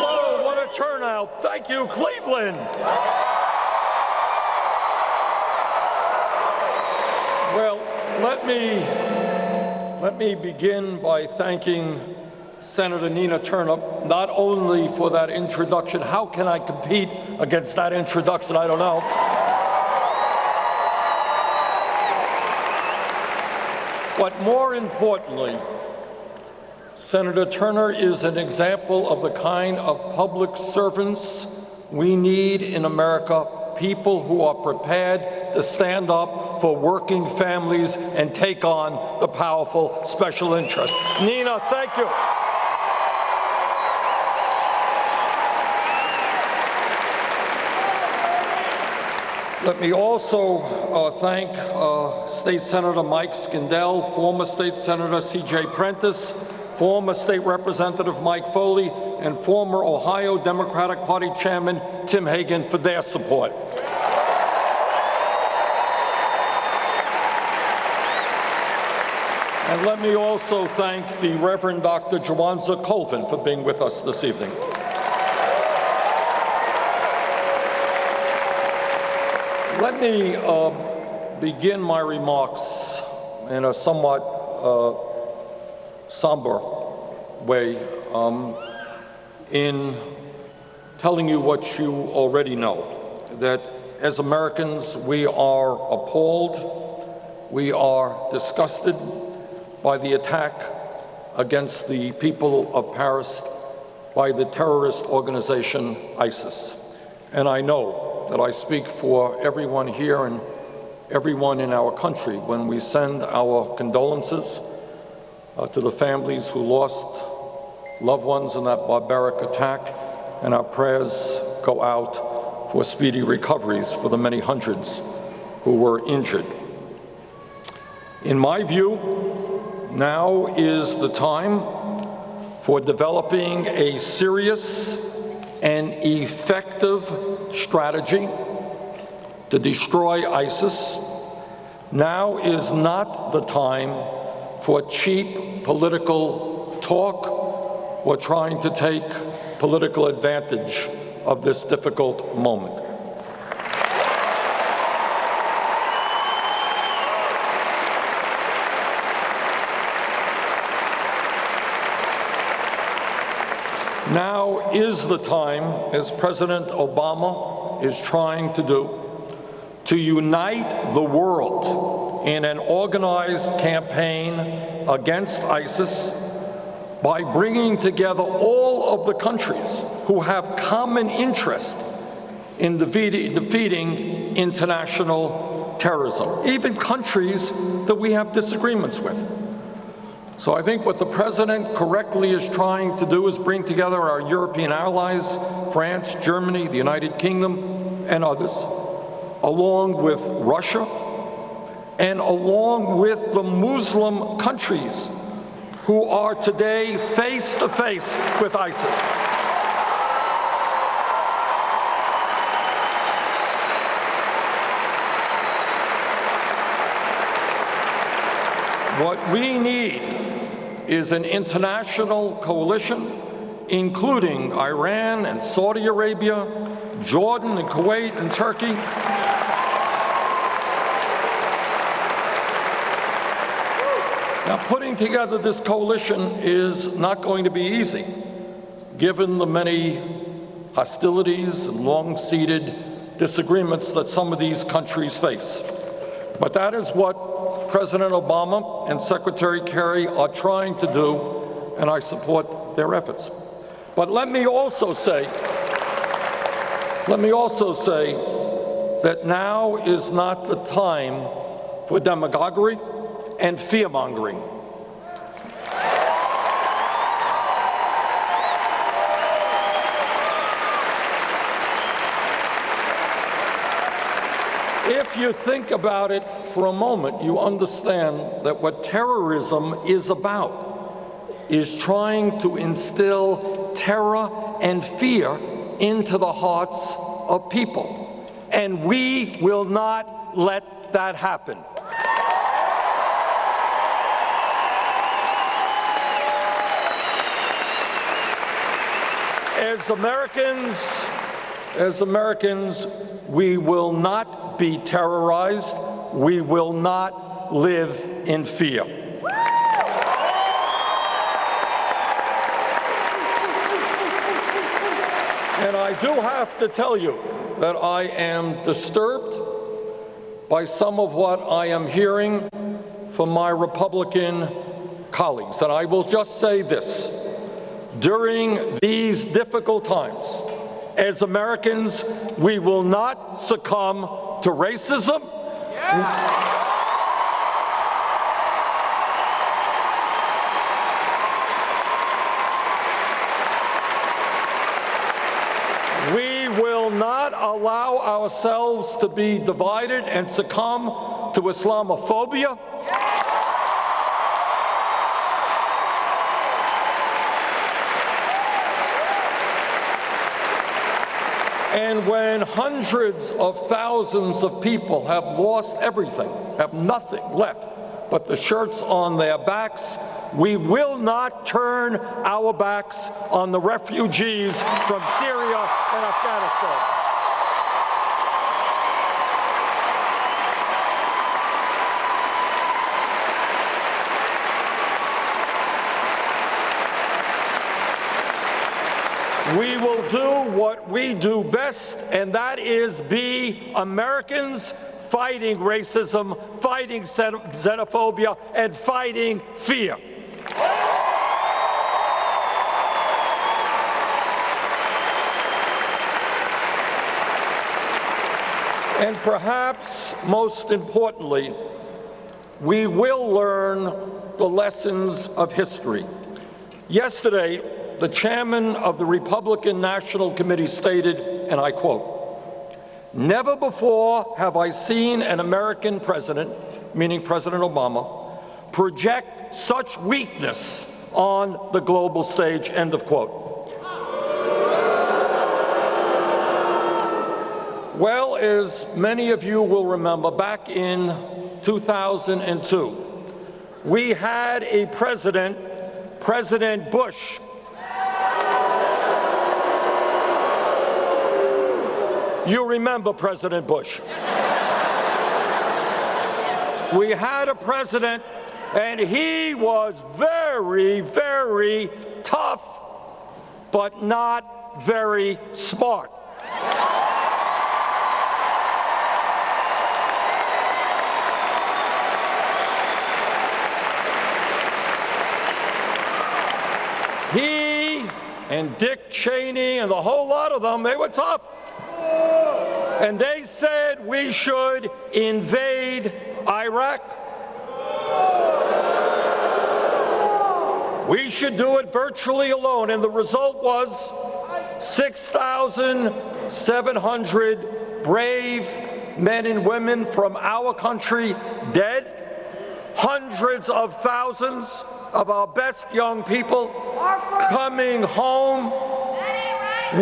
Whoa, what a turnout. Thank you, Cleveland. Well, let me begin by thanking Senator Nina Turner, not only for that introduction. How can I compete against that introduction? I don't know. But more importantly, Senator Turner is an example of the kind of public servants we need in America, people who are prepared to stand up for working families and take on the powerful special interests. Nina, thank you. Let me also thank State Senator Mike Skindell, former State Senator C.J. Prentice, former State Representative Mike Foley, and former Ohio Democratic Party Chairman Tim Hagan for their support. And let me also thank the Reverend Dr. Juwanza Colvin for being with us this evening. Let me begin my remarks in a somewhat somber way in telling you what you already know, that as Americans we are appalled, we are disgusted by the attack against the people of Paris by the terrorist organization ISIS. And I know that I speak for everyone here and everyone in our country when we send our condolences to the families who lost loved ones in that barbaric attack, and our prayers go out for speedy recoveries for the many hundreds who were injured. In my view, now is the time for developing a serious and effective strategy to destroy ISIS. Now is not the time for cheap political talk or trying to take political advantage of this difficult moment. Now is the time, as President Obama is trying to do, to unite the world in an organized campaign against ISIS by bringing together all of the countries who have common interest in defeating international terrorism, even countries that we have disagreements with. So I think what the President correctly is trying to do is bring together our European allies, France, Germany, the United Kingdom, and others, along with Russia, and along with the Muslim countries who are today face to face with ISIS. What we need is an international coalition, including Iran and Saudi Arabia, Jordan and Kuwait and Turkey. Now, putting together this coalition is not going to be easy, given the many hostilities and long-seated disagreements that some of these countries face. But that is what President Obama and Secretary Kerry are trying to do, and I support their efforts. But let me also say that now is not the time for demagoguery and fear-mongering. If you think about it for a moment, you understand that what terrorism is about is trying to instill terror and fear into the hearts of people. And we will not let that happen. As Americans, we will not be terrorized. We will not live in fear. And I do have to tell you that I am disturbed by some of what I am hearing from my Republican colleagues. And I will just say this. During these difficult times, as Americans, we will not succumb to racism. We will not allow ourselves to be divided and succumb to Islamophobia. And when hundreds of thousands of people have lost everything, have nothing left but the shirts on their backs, we will not turn our backs on the refugees from Syria and Afghanistan. We will do what we do best, and that is be Americans fighting racism, fighting xenophobia, and fighting fear. And perhaps most importantly, we will learn the lessons of history. Yesterday, the chairman of the Republican National Committee stated, and I quote, "Never before have I seen an American president," meaning President Obama, "project such weakness on the global stage," end of quote. Well, as many of you will remember, back in 2002, we had a president, President Bush, you remember President Bush. We had a president, and he was very, very tough, but not very smart. He and Dick Cheney and the whole lot of them, they were tough. And they said we should invade Iraq. We should do it virtually alone. And the result was 6,700 brave men and women from our country dead, hundreds of thousands of our best young people coming home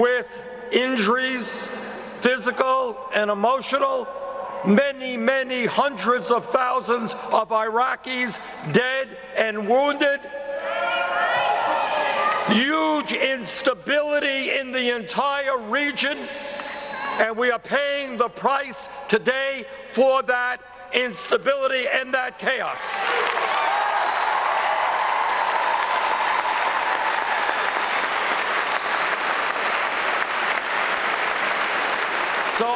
with injuries, physical and emotional, many, many hundreds of thousands of Iraqis dead and wounded, huge instability in the entire region, and we are paying the price today for that instability and that chaos. So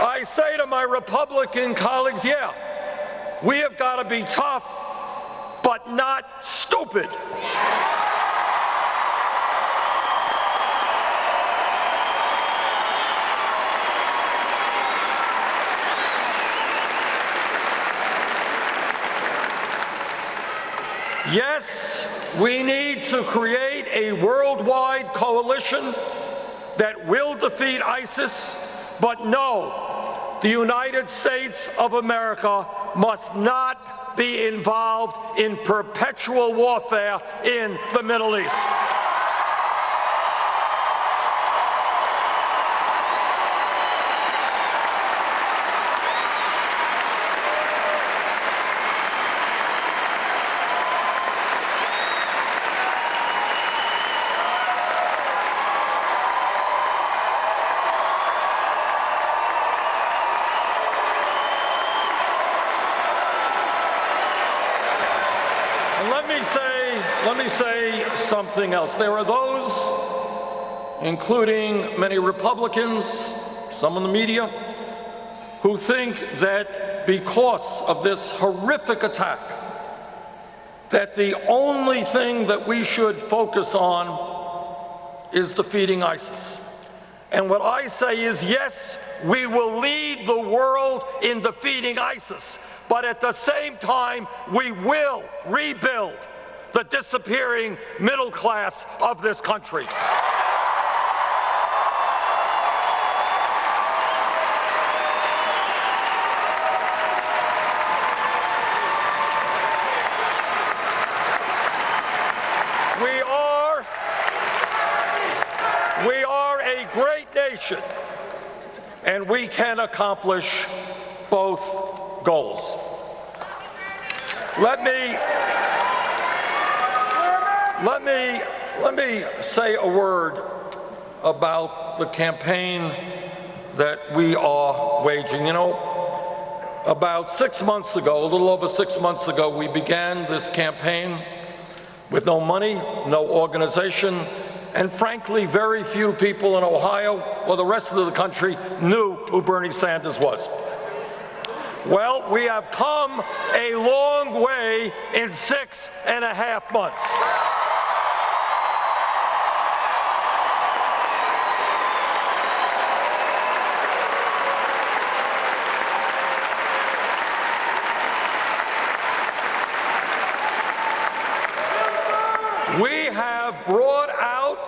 I say to my Republican colleagues, yeah, we have got to be tough, but not stupid. Yes, we need to create a worldwide coalition that will defeat ISIS, but no, the United States of America must not be involved in perpetual warfare in the Middle East. let me say something else. There are those, including many Republicans, some in the media, who think that because of this horrific attack, that the only thing that we should focus on is defeating ISIS. And what I say is, yes, we will lead the world in defeating ISIS, but at the same time, we will rebuild the disappearing middle class of this country. We are a great nation, and we can accomplish both goals. Let me say a word about the campaign that we are waging. You know, about 6 months ago, a little over 6 months ago, we began this campaign with no money, no organization, and frankly, very few people in Ohio or the rest of the country knew who Bernie Sanders was. Well, we have come a long way in 6.5 months. We have brought out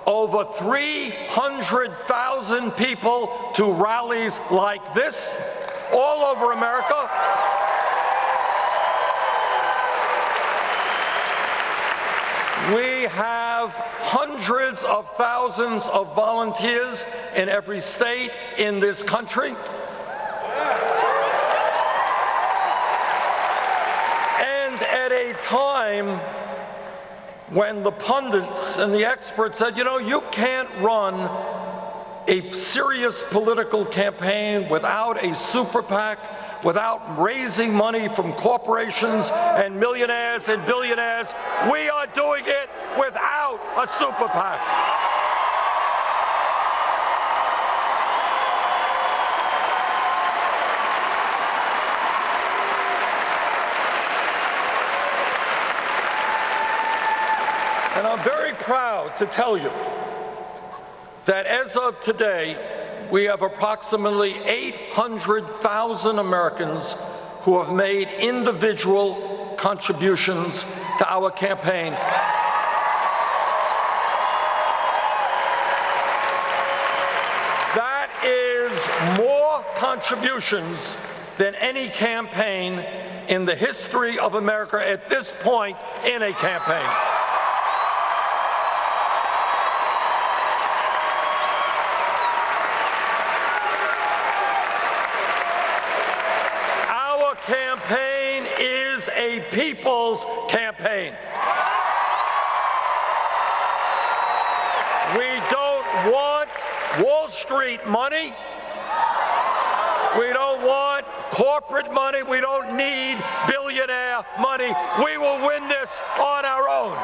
over 300,000 people to rallies like this all over America. We have hundreds of thousands of volunteers in every state in this country. And at a time when the pundits and the experts said, you know, you can't run a serious political campaign without a super PAC, without raising money from corporations and millionaires and billionaires. We are doing it without a super PAC. And I'm very proud to tell you that as of today, we have approximately 800,000 Americans who have made individual contributions to our campaign. That is more contributions than any campaign in the history of America at this point in a campaign. Campaign is a people's campaign. We don't want Wall Street money. We don't want corporate money. We don't need billionaire money. We will win this on our own.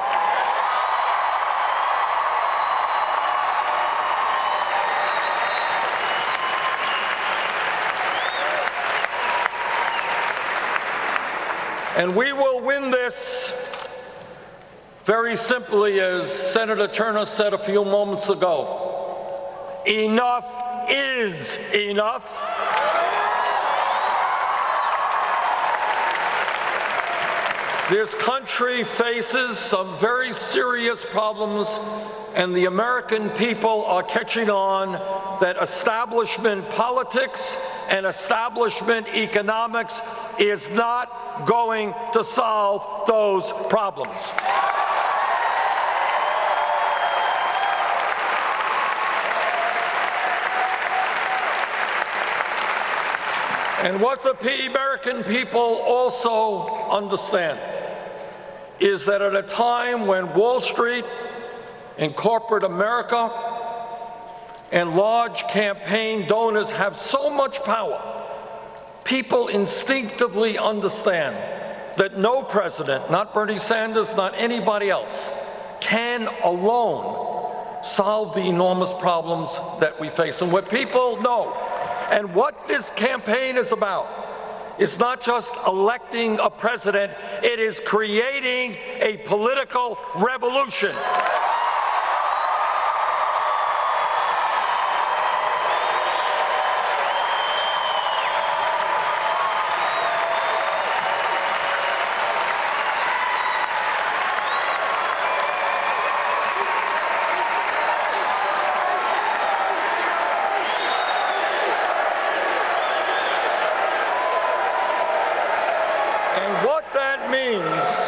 And we will win this very simply, as Senator Turner said a few moments ago. Enough is enough. This country faces some very serious problems, and the American people are catching on that establishment politics and establishment economics is not going to solve those problems. And what the American people also understand is that at a time when Wall Street and corporate America and large campaign donors have so much power, people instinctively understand that no president, not Bernie Sanders, not anybody else, can alone solve the enormous problems that we face. And what people know, and what this campaign is about, is not just electing a president, it is creating a political revolution.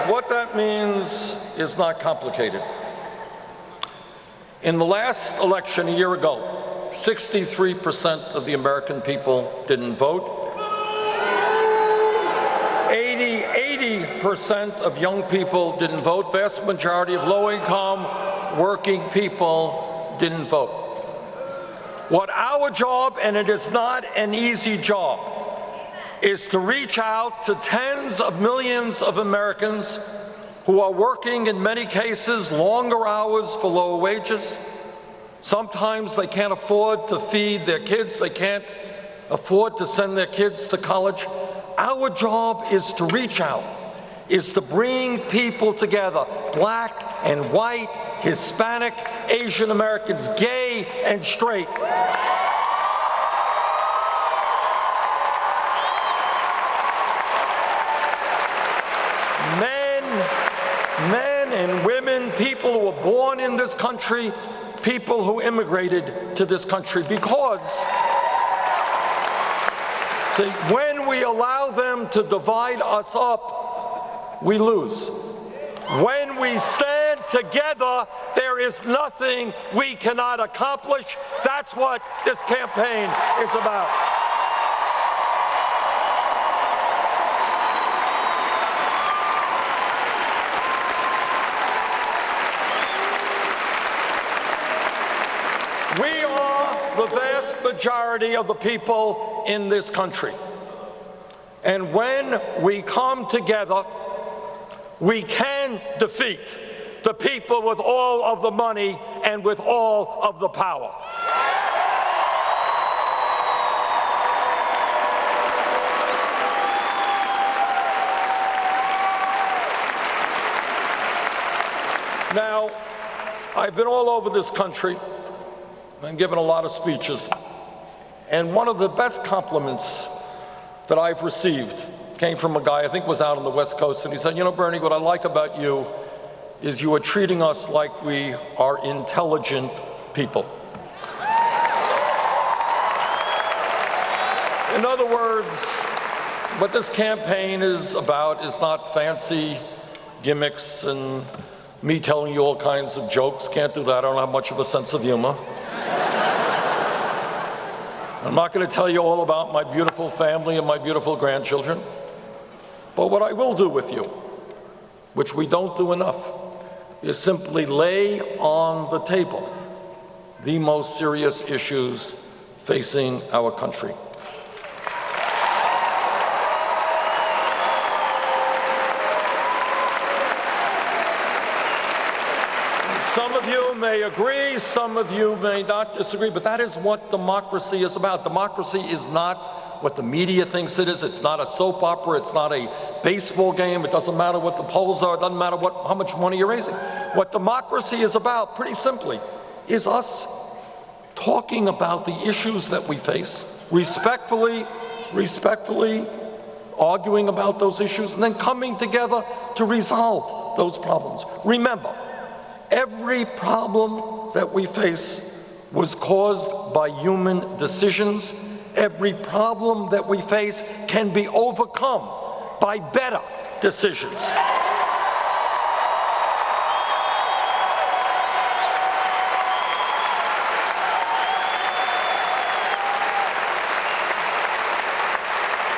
What that means is not complicated. In the last election a year ago, 63% of the American people didn't vote. 80% of young people didn't vote. Vast majority of low-income, working people didn't vote. What our job, and it is not an easy job, is to reach out to tens of millions of Americans who are working, in many cases, longer hours for lower wages. Sometimes they can't afford to feed their kids. They can't afford to send their kids to college. Our job is to reach out, is to bring people together, black and white, Hispanic, Asian Americans, gay and straight. Men and women, people who were born in this country, people who immigrated to this country, because, see, when we allow them to divide us up, we lose. When we stand together, there is nothing we cannot accomplish. That's what this campaign is about. We are the vast majority of the people in this country. And when we come together, we can defeat the people with all of the money and with all of the power. Now, I've been all over this country and given a lot of speeches, and one of the best compliments that I've received came from a guy, I think was out on the West Coast, and he said, you know, Bernie, what I like about you is you are treating us like we are intelligent people. In other words, what this campaign is about is not fancy gimmicks and me telling you all kinds of jokes. Can't do that. I don't have much of a sense of humor. I'm not going to tell you all about my beautiful family and my beautiful grandchildren. But what I will do with you, which we don't do enough, is simply lay on the table the most serious issues facing our country. Some of you may agree, some of you may not disagree, but that is what democracy is about. Democracy is not what the media thinks it is. It's not a soap opera. It's not a baseball game. It doesn't matter what the polls are. It doesn't matter how much money you're raising. What democracy is about, pretty simply, is us talking about the issues that we face, respectfully arguing about those issues, and then coming together to resolve those problems. Remember, every problem that we face was caused by human decisions. Every problem that we face can be overcome by better decisions.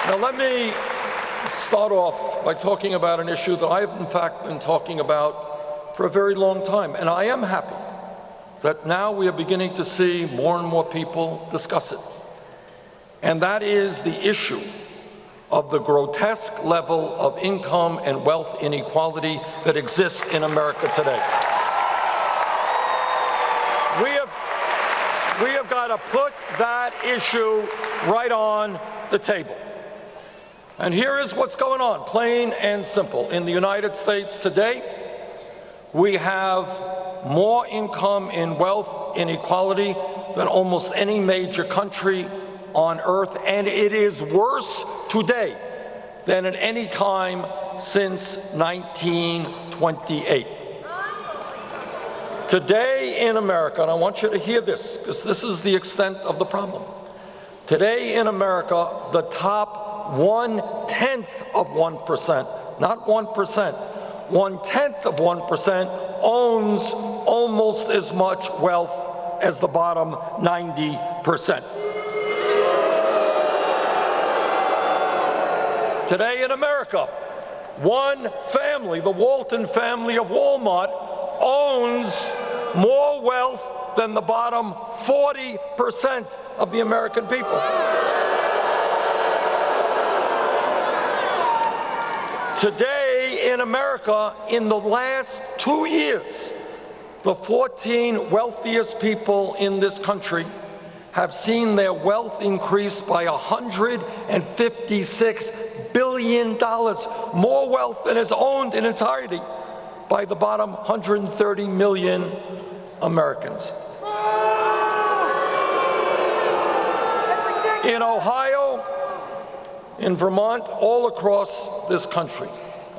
Now let me start off by talking about an issue that I've in fact been talking about for a very long time, and I am happy that now we are beginning to see more and more people discuss it. And that is the issue of the grotesque level of income and wealth inequality that exists in America today. We have got to put that issue right on the table. And here is what's going on, plain and simple. In the United States today, we have more income and wealth inequality than almost any major country on earth, and it is worse today than at any time since 1928. Today in America, and I want you to hear this, because this is the extent of the problem. Today in America, the top 1/10 of 1%, not 1%, 1/10 of 1% owns almost as much wealth as the bottom 90%. Today in America, one family, the Walton family of Walmart, owns more wealth than the bottom 40% of the American people. Today in America, in the last 2 years, the 14 wealthiest people in this country have seen their wealth increase by $156 billion, more wealth than is owned in entirety by the bottom 130 million Americans. In Ohio, in Vermont, all across this country,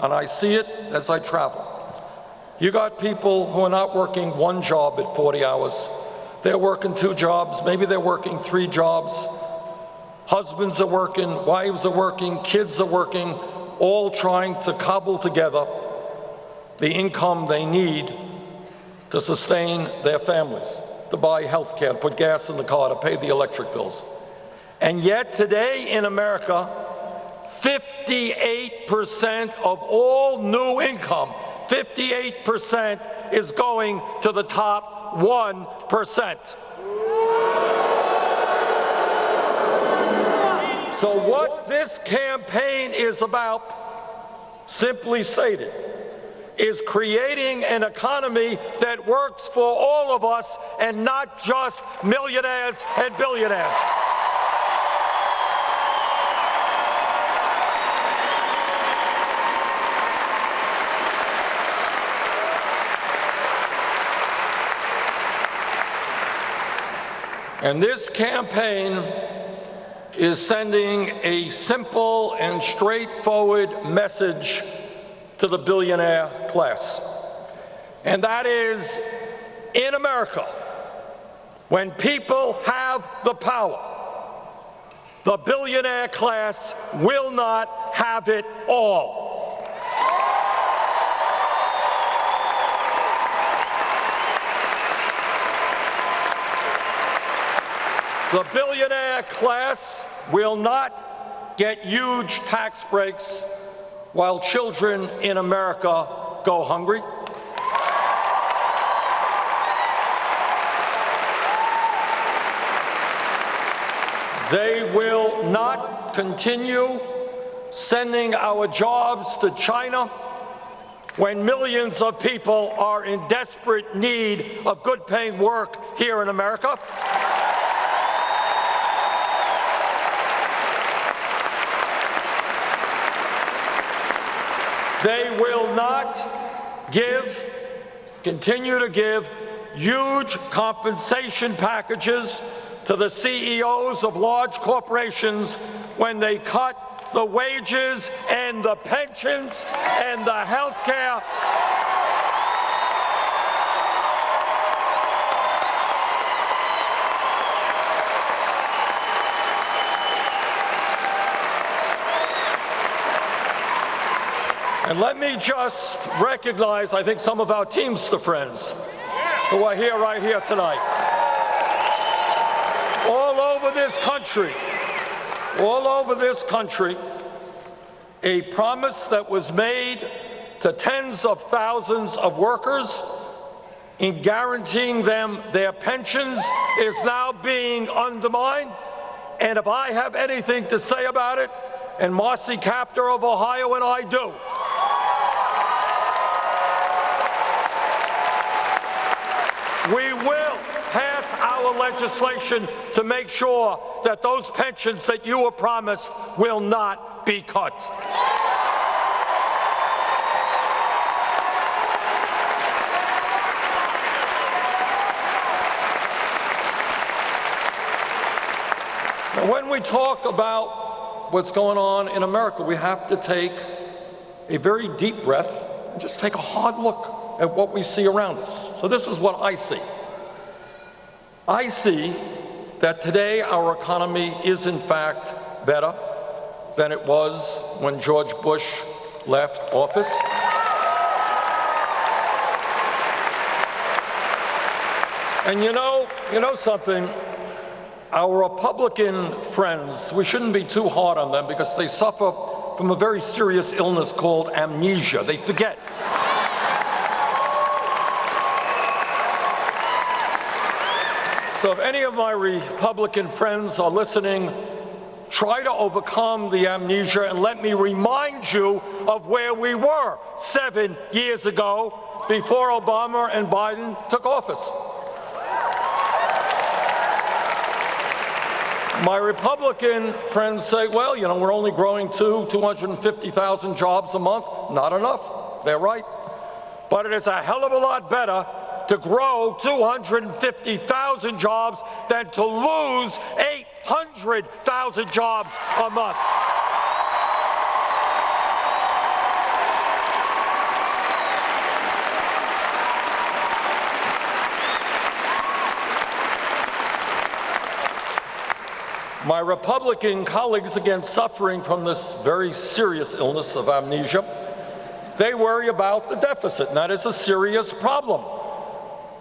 and I see it as I travel, you got people who are not working one job at 40 hours. They're working 2 jobs, maybe they're working 3 jobs. Husbands are working, wives are working, kids are working, all trying to cobble together the income they need to sustain their families, to buy health care, to put gas in the car, to pay the electric bills. And yet today in America, 58% of all new income, 58% is going to the top 1%. So what this campaign is about, simply stated, is creating an economy that works for all of us and not just millionaires and billionaires. And this campaign is sending a simple and straightforward message to the billionaire class. And that is, in America, when people have the power, the billionaire class will not have it all. The billionaire class will not get huge tax breaks while children in America go hungry. They will not continue sending our jobs to China when millions of people are in desperate need of good-paying work here in America. They will not continue to give huge compensation packages to the CEOs of large corporations when they cut the wages and the pensions and the health care. And let me just recognize, I think, some of our Teamster friends who are here right here tonight. All over this country, a promise that was made to tens of thousands of workers in guaranteeing them their pensions is now being undermined. And if I have anything to say about it, and Marcy Kaptur of Ohio and I do. We will pass our legislation to make sure that those pensions that you were promised will not be cut. Now, when we talk about what's going on in America, we have to take a very deep breath and just take a hard look at what we see around us. So this is what I see. I see that today our economy is in fact better than it was when George Bush left office. And you know something, our Republican friends, we shouldn't be too hard on them because they suffer from a very serious illness called amnesia. They forget. So if any of my Republican friends are listening, try to overcome the amnesia and let me remind you of where we were 7 years ago before Obama and Biden took office. My Republican friends say, well, you know, we're only growing 250,000 jobs a month. Not enough. They're right. But it is a hell of a lot better to grow 250,000 jobs than to lose 800,000 jobs a month. My Republican colleagues, again, suffering from this very serious illness of amnesia, they worry about the deficit, and that is a serious problem.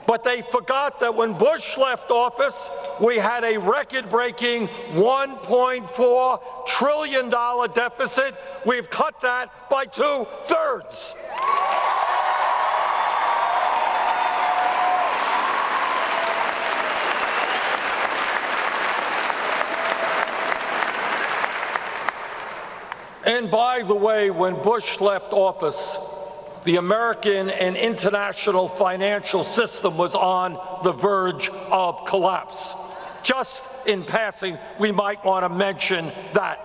But they forgot that when Bush left office, we had a record-breaking $1.4 trillion deficit. We've cut that by 2/3. And by the way, when Bush left office, the American and international financial system was on the verge of collapse. Just in passing, we might want to mention that.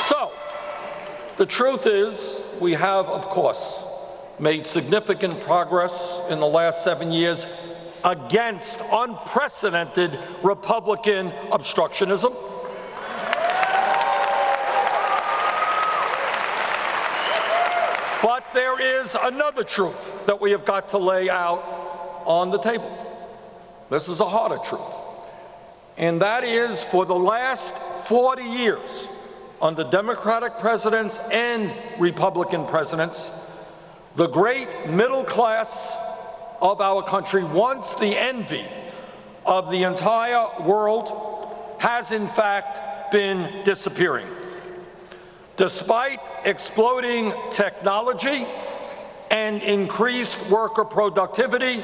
So, the truth is, we have, of course, made significant progress in the last 7 years against unprecedented Republican obstructionism. But there is another truth that we have got to lay out on the table. This is a harder truth. And that is, for the last 40 years, under Democratic presidents and Republican presidents, the great middle class of our country, once the envy of the entire world, has in fact been disappearing. Despite exploding technology and increased worker productivity,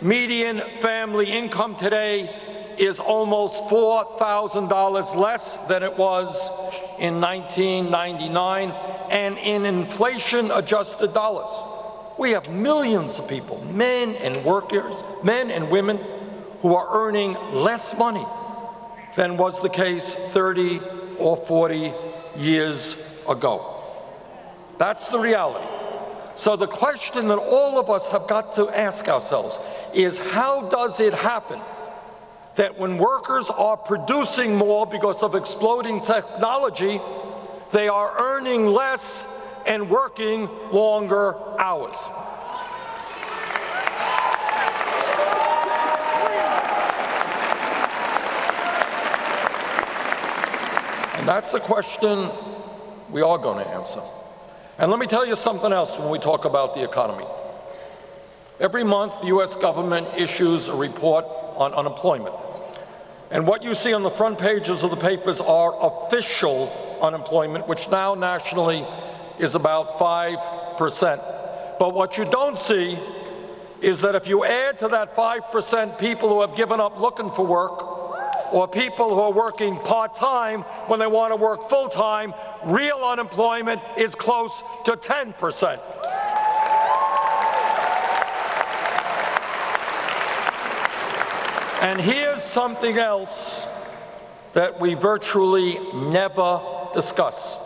median family income today is almost $4,000 less than it was in 1999, and in inflation-adjusted dollars. We have millions of people, men and workers, men and women, who are earning less money than was the case 30 or 40 years ago. That's the reality. So the question that all of us have got to ask ourselves is, how does it happen that when workers are producing more because of exploding technology, they are earning less and working longer hours? And that's the question we are going to answer. And let me tell you something else when we talk about the economy. Every month, the U.S. government issues a report on unemployment. And what you see on the front pages of the papers are official unemployment, which now nationally is about 5%. But what you don't see is that if you add to that 5% people who have given up looking for work, or people who are working part-time when they want to work full-time, real unemployment is close to 10%. And here's something else that we virtually never discuss,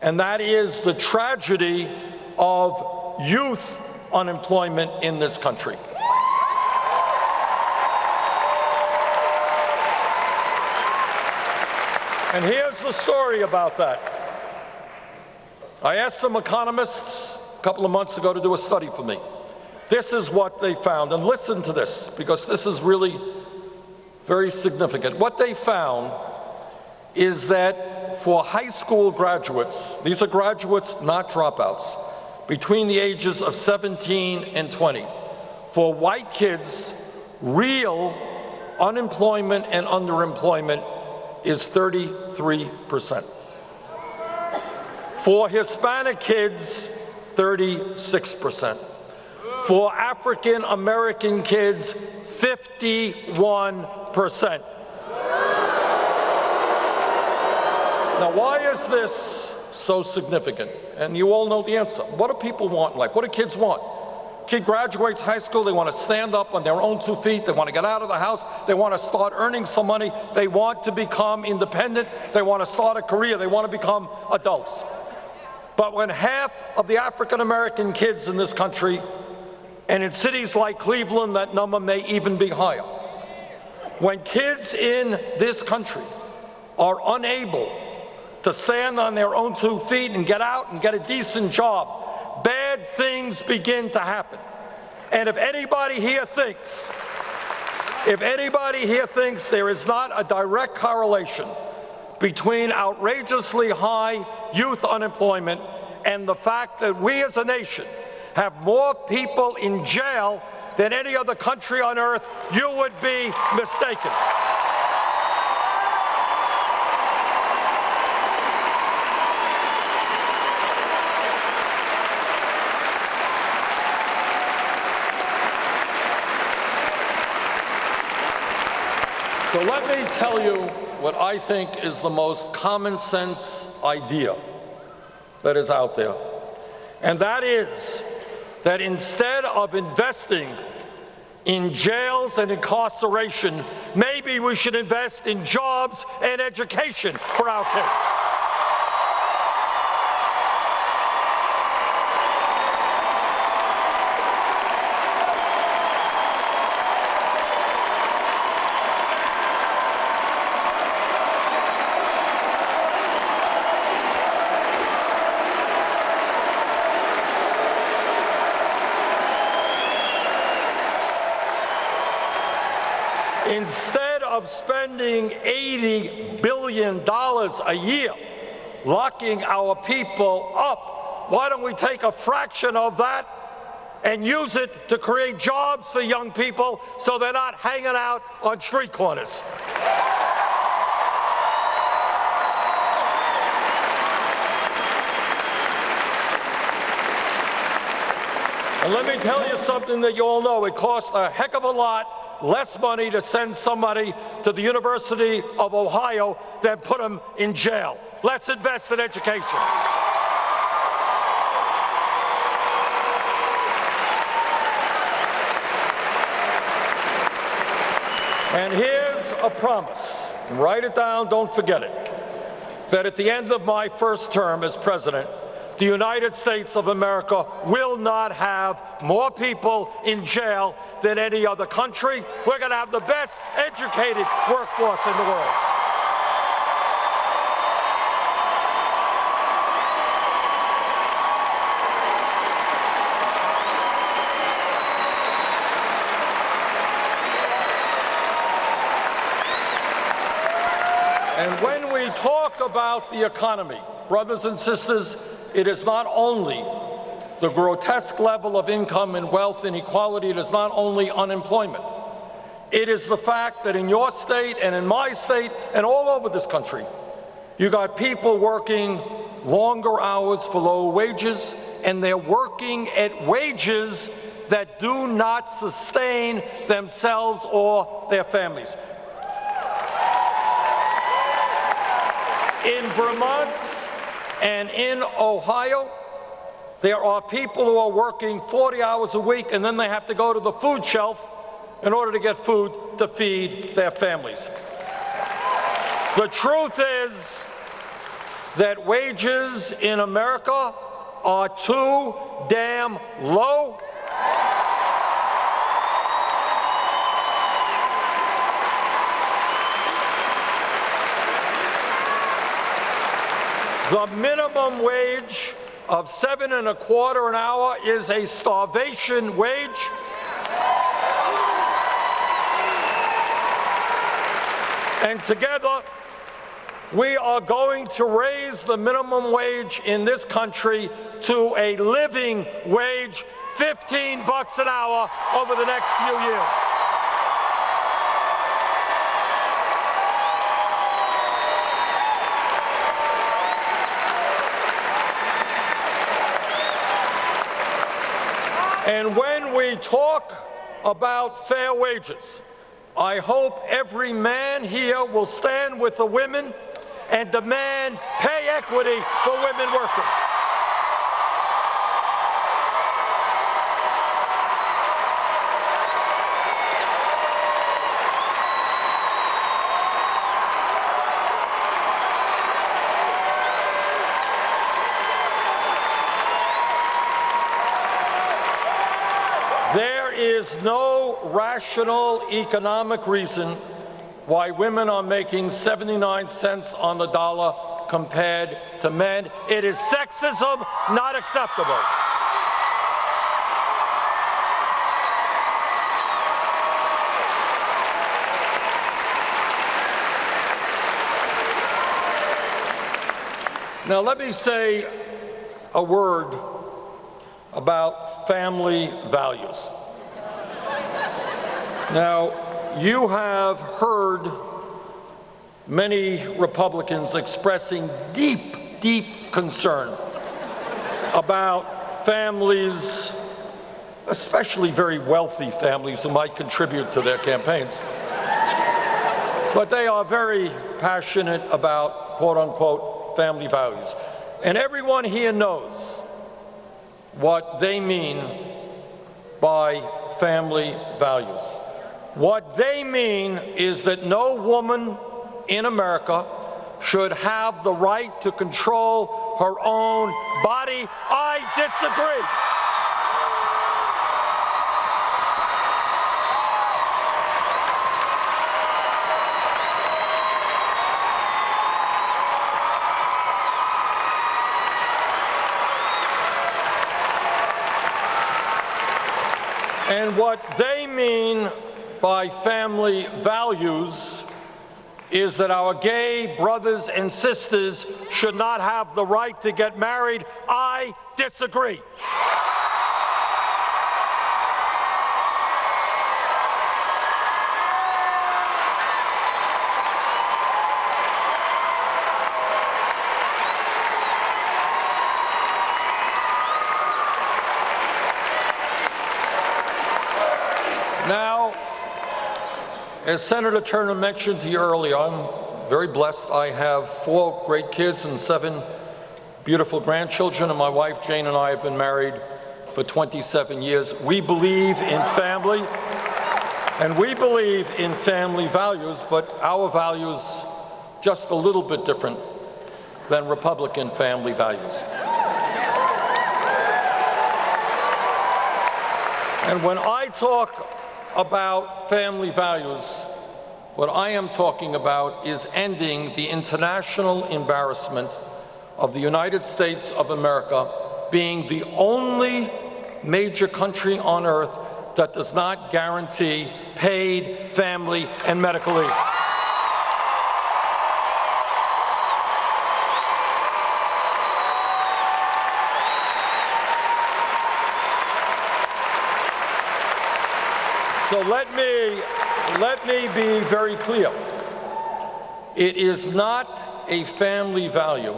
and that is the tragedy of youth unemployment in this country. And here's the story about that. I asked some economists a couple of months ago to do a study for me. This is what they found, and listen to this, because this is really very significant. What they found is that for high school graduates, these are graduates, not dropouts, between the ages of 17 and 20, for white kids, real unemployment and underemployment is 33%. For Hispanic kids, 36%. For African American kids, 51%. Now, why is this so significant? And you all know the answer. What do people want in life? What do kids want? Kid graduates high school, they want to stand up on their own 2 feet, they want to get out of the house, they want to start earning some money, they want to become independent, they want to start a career, they want to become adults. But when half of the African American kids in this country, and in cities like Cleveland, that number may even be higher. When kids in this country are unable to stand on their own 2 feet and get out and get a decent job, bad things begin to happen. And if anybody here thinks there is not a direct correlation between outrageously high youth unemployment and the fact that we as a nation have more people in jail than any other country on earth, you would be mistaken. So let me tell you what I think is the most common sense idea that is out there. And that is that instead of investing in jails and incarceration, maybe we should invest in jobs and education for our kids. Instead of spending $80 billion a year locking our people up, why don't we take a fraction of that and use it to create jobs for young people so they're not hanging out on street corners? And let me tell you something that you all know. It costs a heck of a lot less money to send somebody to the University of Ohio than put them in jail. Let's invest in education. And here's a promise. Write it down, don't forget it. That at the end of my first term as president, the United States of America will not have more people in jail than any other country. We're going to have the best educated workforce in the world. And when we talk about the economy, brothers and sisters, it is not only the grotesque level of income and wealth inequality, it is not only unemployment. It is the fact that in your state and in my state and all over this country, you got people working longer hours for low wages, and they're working at wages that do not sustain themselves or their families. In Vermont and in Ohio, there are people who are working 40 hours a week, and then they have to go to the food shelf in order to get food to feed their families. The truth is that wages in America are too damn low. The minimum wage of $7.25 an hour is a starvation wage. And together, we are going to raise the minimum wage in this country to a living wage, $15 an hour over the next few years. And when we talk about fair wages, I hope every man here will stand with the women and demand pay equity for women workers. There is no rational economic reason why women are making 79 cents on the dollar compared to men. It is sexism, not acceptable. Now let me say a word about family values. Now, you have heard many Republicans expressing deep, deep concern about families, especially very wealthy families who might contribute to their campaigns. But they are very passionate about, quote unquote, family values. And everyone here knows what they mean by family values. What they mean is that no woman in America should have the right to control her own body. I disagree. And what they mean by family values is that our gay brothers and sisters should not have the right to get married. I disagree. Now, as Senator Turner mentioned to you earlier, I'm very blessed. I have 4 great kids and 7 beautiful grandchildren, and my wife Jane and I have been married for 27 years. We believe in family, and we believe in family values, but our values just a little bit different than Republican family values. And when I talk about family values, what I am talking about is ending the international embarrassment of the United States of America being the only major country on earth that does not guarantee paid family and medical leave. So let me be very clear. It is not a family value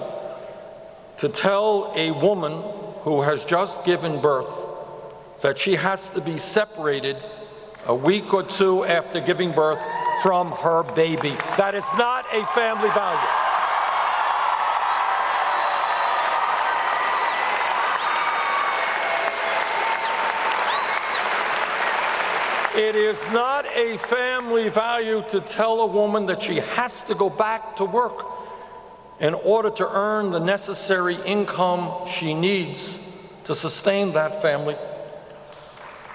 to tell a woman who has just given birth that she has to be separated a week or two after giving birth from her baby. That is not a family value. It is not a family value to tell a woman that she has to go back to work in order to earn the necessary income she needs to sustain that family,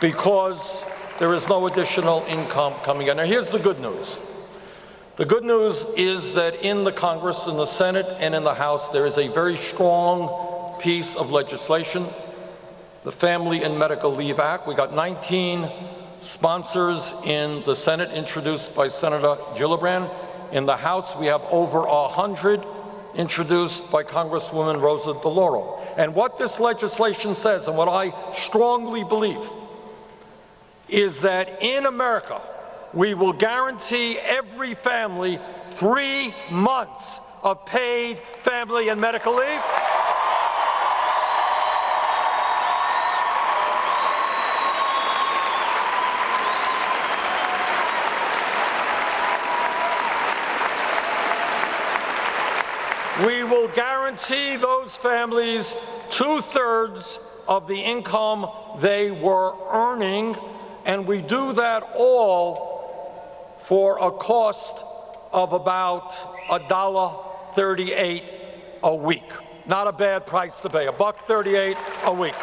because there is no additional income coming in. Now, here's the good news. The good news is that in the Congress, in the Senate, and in the House, there is a very strong piece of legislation, the Family and Medical Leave Act. We got 19 sponsors in the Senate, introduced by Senator Gillibrand. In the House, we have over 100 introduced by Congresswoman Rosa DeLauro. And what this legislation says, and what I strongly believe, is that in America, we will guarantee every family 3 months of paid family and medical leave. We will guarantee those families 2/3 of the income they were earning, and we do that all for a cost of about $1.38 a week. Not a bad price to pay, $1.38 a week.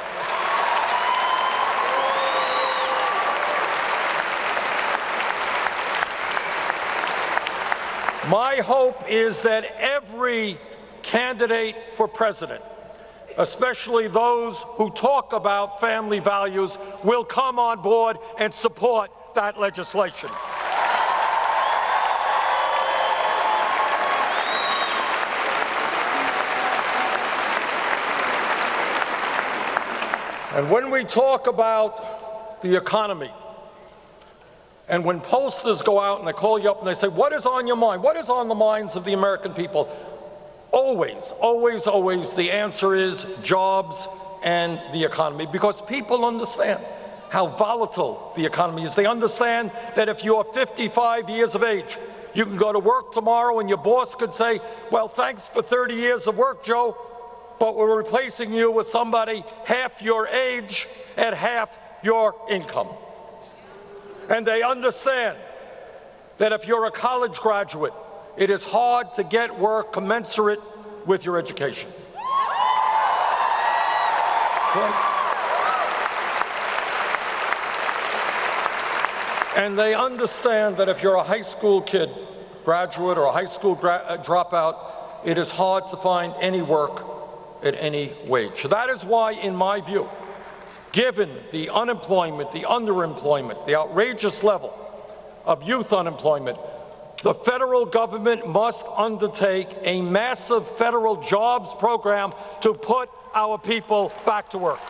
My hope is that every candidate for president, especially those who talk about family values, will come on board and support that legislation. And when we talk about the economy, and when pollsters go out and they call you up and they say, what is on your mind? What is on the minds of the American people? Always, always, always, the answer is jobs and the economy, because people understand how volatile the economy is. They understand that if you're 55 years of age, you can go to work tomorrow and your boss could say, well, thanks for 30 years of work, Joe, but we're replacing you with somebody half your age at half your income. And they understand that if you're a college graduate, it is hard to get work commensurate with your education. And they understand that if you're a high school kid, graduate, or a high school dropout, it is hard to find any work at any wage. So that is why, in my view, given the unemployment, the underemployment, the outrageous level of youth unemployment, the federal government must undertake a massive federal jobs program to put our people back to work.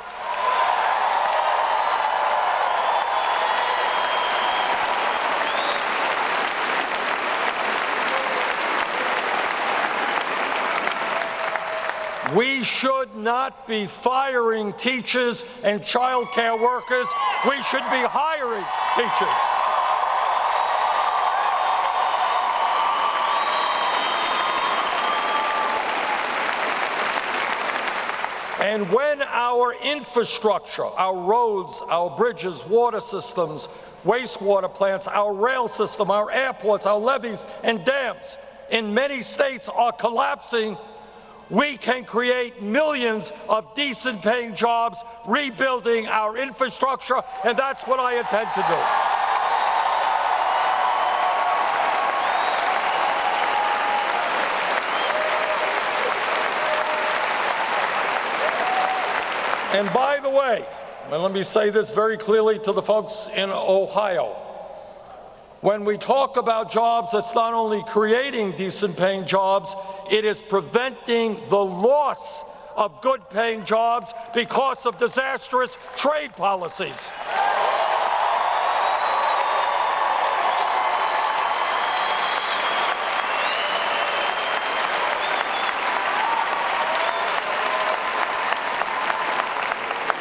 We should not be firing teachers and child care workers. We should be hiring teachers. And when our infrastructure, our roads, our bridges, water systems, wastewater plants, our rail system, our airports, our levees and dams in many states are collapsing, we can create millions of decent-paying jobs rebuilding our infrastructure, and that's what I intend to do. And by the way, and let me say this very clearly to the folks in Ohio, when we talk about jobs, it's not only creating decent-paying jobs, it is preventing the loss of good-paying jobs because of disastrous trade policies.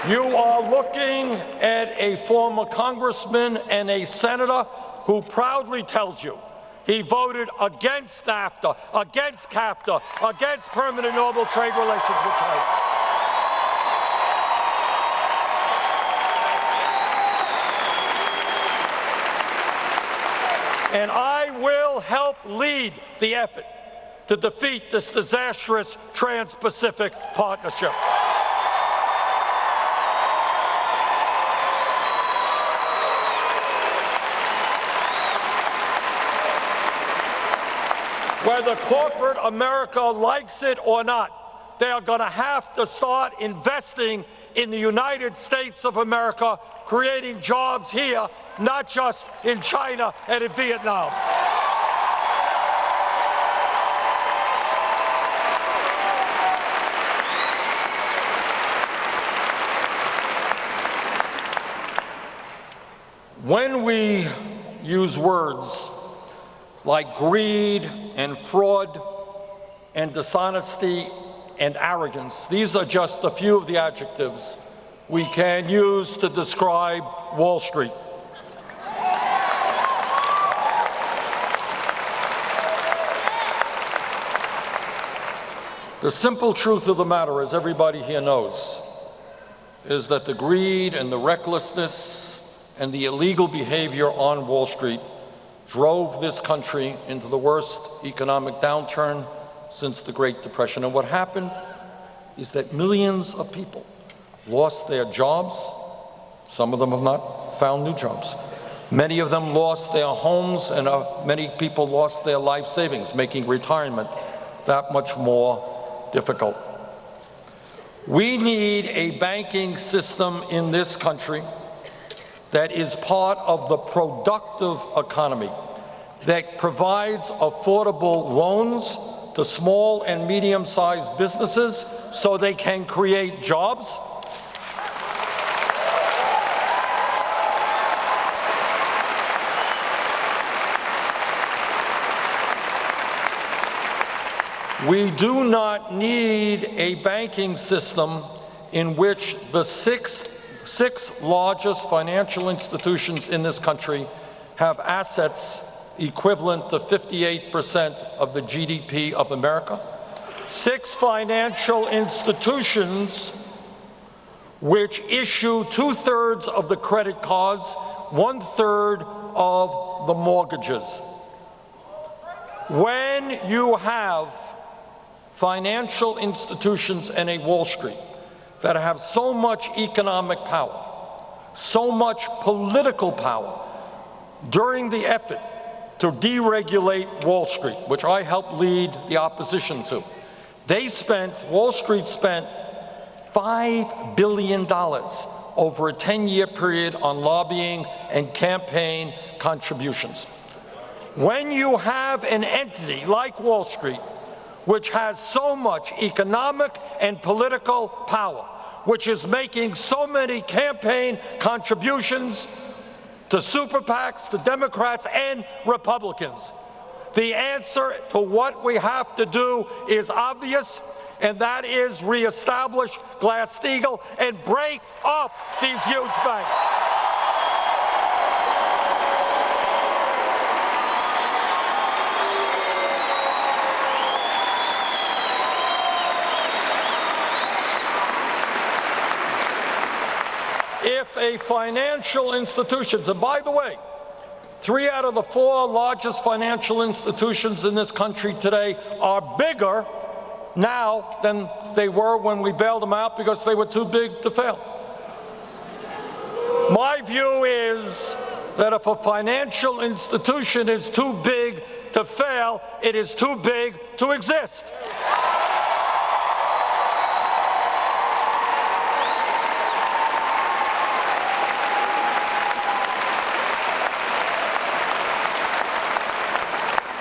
You are looking at a former congressman and a senator who proudly tells you he voted against NAFTA, against CAFTA, against permanent normal trade relations with China. And I will help lead the effort to defeat this disastrous Trans-Pacific Partnership. Whether corporate America likes it or not, they are going to have to start investing in the United States of America, creating jobs here, not just in China and in Vietnam. When we use words like greed and fraud and dishonesty and arrogance, these are just a few of the adjectives we can use to describe Wall Street. The simple truth of the matter, as everybody here knows, is that the greed and the recklessness and the illegal behavior on Wall Street drove this country into the worst economic downturn since the Great Depression. And what happened is that millions of people lost their jobs. Some of them have not found new jobs. Many of them lost their homes, and many people lost their life savings, making retirement that much more difficult. We need a banking system in this country that is part of the productive economy, that provides affordable loans to small and medium-sized businesses so they can create jobs. We do not need a banking system in which the six largest financial institutions in this country have assets equivalent to 58% of the GDP of America. 6 financial institutions which issue 2/3 of the credit cards, 1/3 of the mortgages. When you have financial institutions and a Wall Street that have so much economic power, so much political power, during the effort to deregulate Wall Street, which I helped lead the opposition to, Wall Street spent $5 billion over a 10-year period on lobbying and campaign contributions. When you have an entity like Wall Street, which has so much economic and political power, which is making so many campaign contributions to super PACs, to Democrats and Republicans, the answer to what we have to do is obvious, and that is reestablish Glass-Steagall and break up these huge banks. If a financial institutions, and by the way, 3 out of the 4 largest financial institutions in this country today are bigger now than they were when we bailed them out because they were too big to fail. My view is that if a financial institution is too big to fail, it is too big to exist.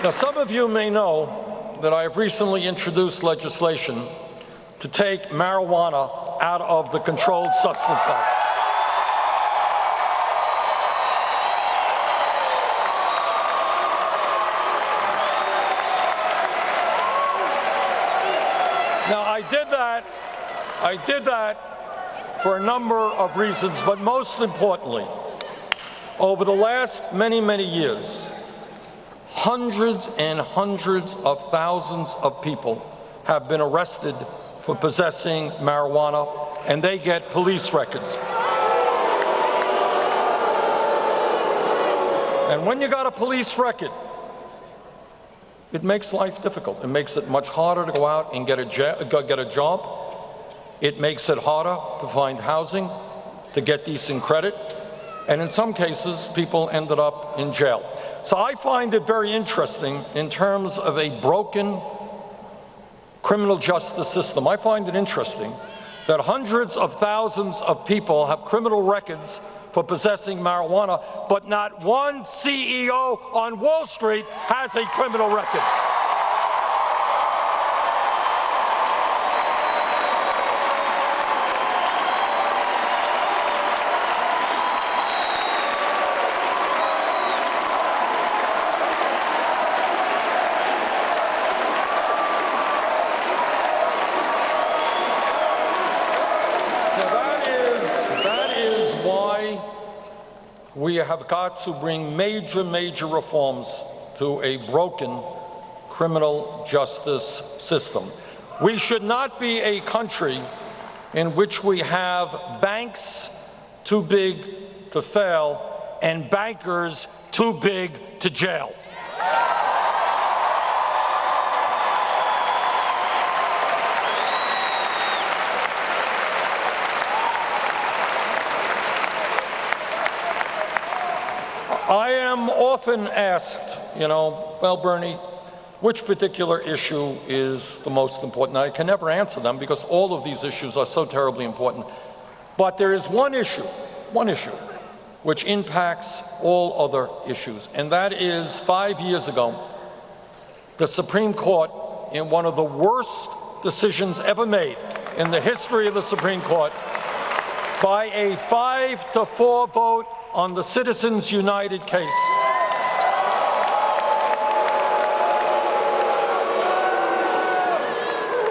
Now, some of you may know that I have recently introduced legislation to take marijuana out of the Controlled Substance Act. Now, I did that for a number of reasons, but most importantly, over the last many, many years, hundreds and hundreds of thousands of people have been arrested for possessing marijuana, and they get police records. And when you got a police record, it makes life difficult. It makes it much harder to go out and get a job. It makes it harder to find housing, to get decent credit. And in some cases, people ended up in jail. So I find it very interesting in terms of a broken criminal justice system. I find it interesting that hundreds of thousands of people have criminal records for possessing marijuana, but not one CEO on Wall Street has a criminal record. We have got to bring major, major reforms to a broken criminal justice system. We should not be a country in which we have banks too big to fail and bankers too big to jail. I am often asked, well, Bernie, which particular issue is the most important? I can never answer them because all of these issues are so terribly important. But there is one issue, which impacts all other issues, and that is 5 years ago, the Supreme Court, in one of the worst decisions ever made in the history of the Supreme Court, by a 5-4 vote on the Citizens United case,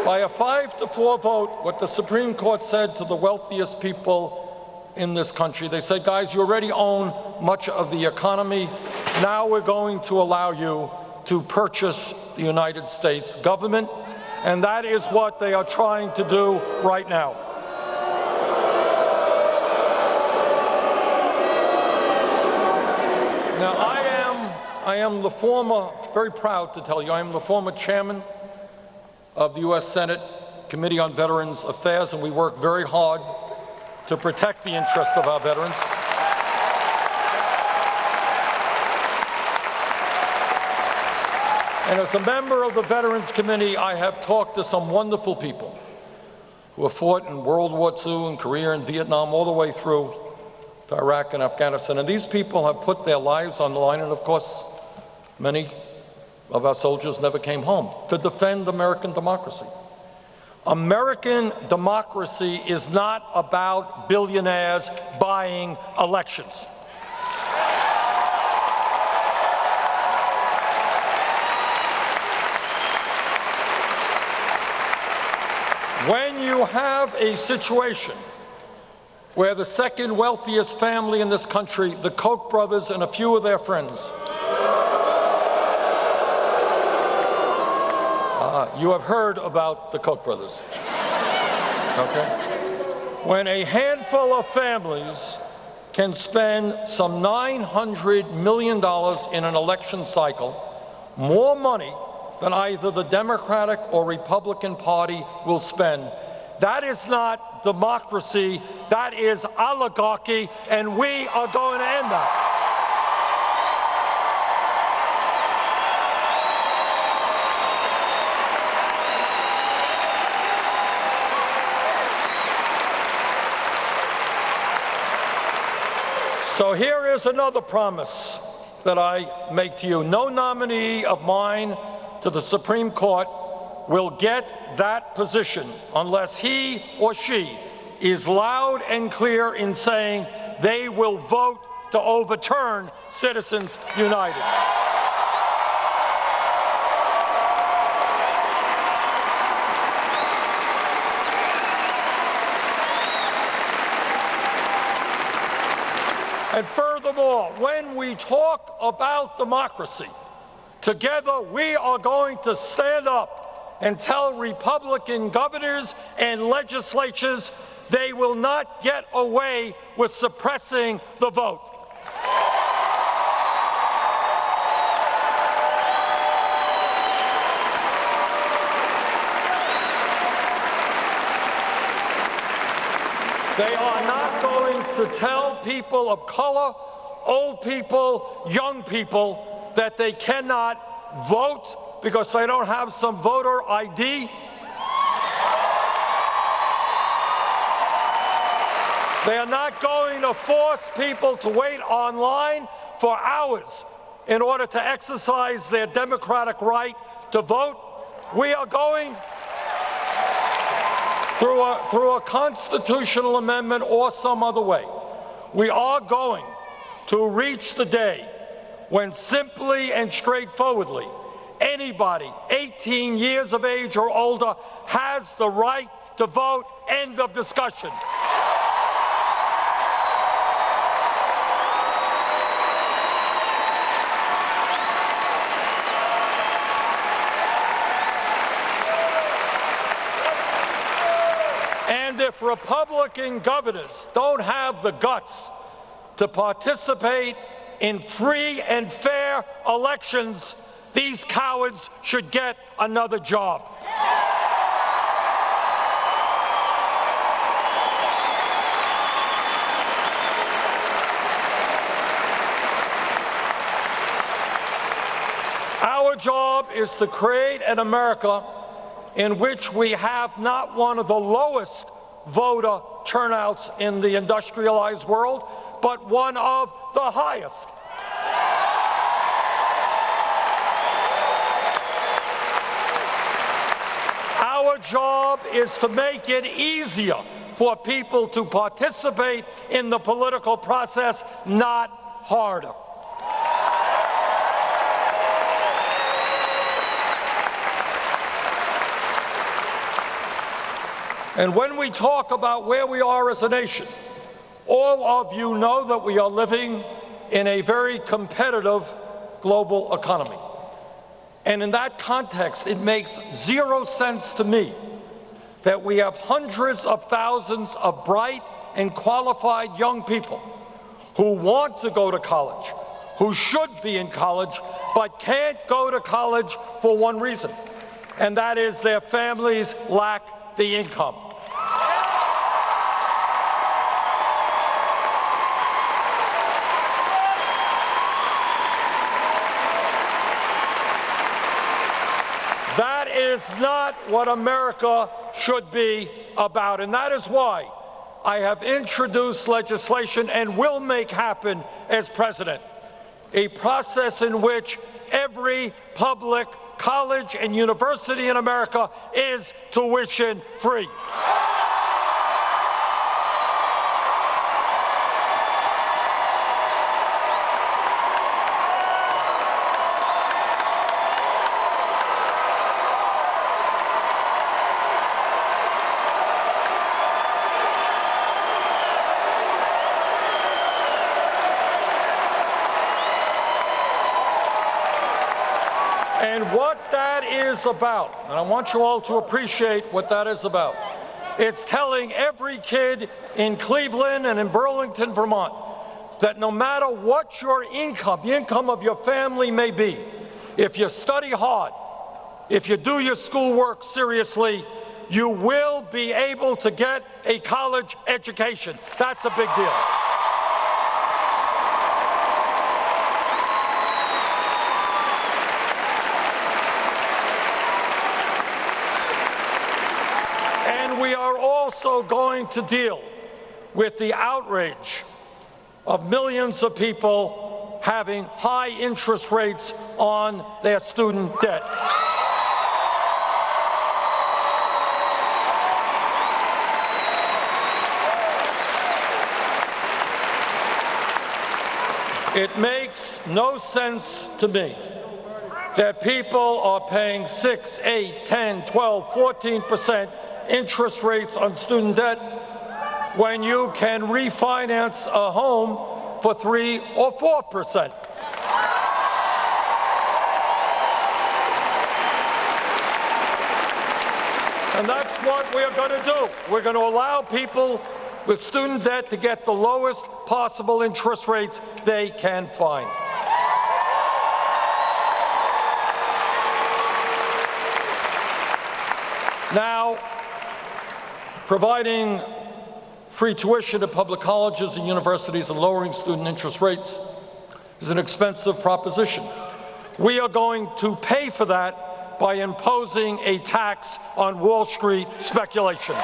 by a 5-4 vote, what the Supreme Court said to the wealthiest people in this country, they said, guys, you already own much of the economy. Now we're going to allow you to purchase the United States government. And that is what they are trying to do right now. Now, I am the former, very proud to tell you, I am the former chairman of the U.S. Senate Committee on Veterans Affairs, and we work very hard to protect the interests of our veterans. And as a member of the Veterans Committee, I have talked to some wonderful people who have fought in World War II and Korea and Vietnam all the way through to Iraq and Afghanistan. And these people have put their lives on the line, and of course, many of our soldiers never came home, to defend American democracy. American democracy is not about billionaires buying elections. When you have a situation where the second wealthiest family in this country, the Koch brothers and a few of their friends, you have heard about the Koch brothers, okay? When a handful of families can spend some $900 million in an election cycle, more money than either the Democratic or Republican Party will spend, that is not democracy, that is oligarchy, and we are going to end that. So here is another promise that I make to you. No nominee of mine to the Supreme Court will get that position unless he or she is loud and clear in saying they will vote to overturn Citizens United. And furthermore, when we talk about democracy, together we are going to stand up and tell Republican governors and legislatures they will not get away with suppressing the vote. They are not going to tell people of color, old people, young people that they cannot vote because they don't have some voter ID. They are not going to force people to wait online for hours in order to exercise their democratic right to vote. We are going through a constitutional amendment or some other way. We are going to reach the day when simply and straightforwardly anybody 18 years of age or older has the right to vote. End of discussion. And if Republican governors don't have the guts to participate in free and fair elections, these cowards should get another job. Our job is to create an America in which we have not one of the lowest voter turnouts in the industrialized world, but one of the highest. Our job is to make it easier for people to participate in the political process, not harder. And when we talk about where we are as a nation, all of you know that we are living in a very competitive global economy. And in that context, it makes zero sense to me that we have hundreds of thousands of bright and qualified young people who want to go to college, who should be in college, but can't go to college for one reason, and that is their families lack the income. That is not what America should be about, and that is why I have introduced legislation and will make happen as president, a process in which every public college and university in America is tuition free. And what that is about, and I want you all to appreciate what that is about, it's telling every kid in Cleveland and in Burlington, Vermont, that no matter what your income, the income of your family may be, if you study hard, if you do your schoolwork seriously, you will be able to get a college education. That's a big deal. We are also going to deal with the outrage of millions of people having high interest rates on their student debt. It makes no sense to me that people are paying 6, 8, 10, 12, 14% interest rates on student debt when you can refinance a home for 3 or 4%. And that's what we're going to do. We're going to allow people with student debt to get the lowest possible interest rates they can find. Now, providing free tuition at public colleges and universities and lowering student interest rates is an expensive proposition. We are going to pay for that by imposing a tax on Wall Street speculation.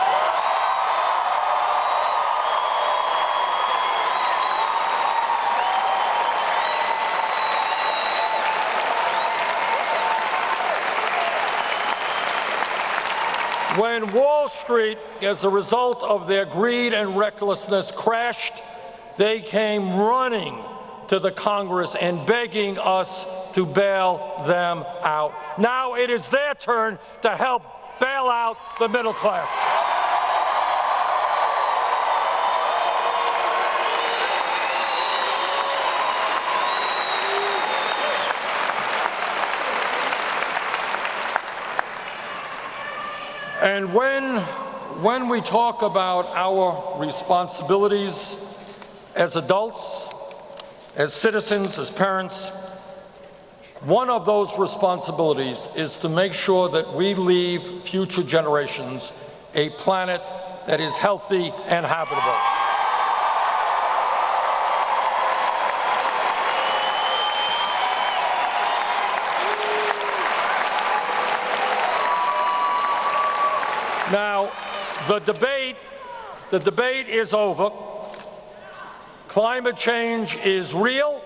When Wall Street, as a result of their greed and recklessness, crashed, they came running to the Congress and begging us to bail them out. Now it is their turn to help bail out the middle class. And when we talk about our responsibilities as adults, as citizens, as parents, one of those responsibilities is to make sure that we leave future generations a planet that is healthy and habitable. Now, the debate is over. Climate change is real.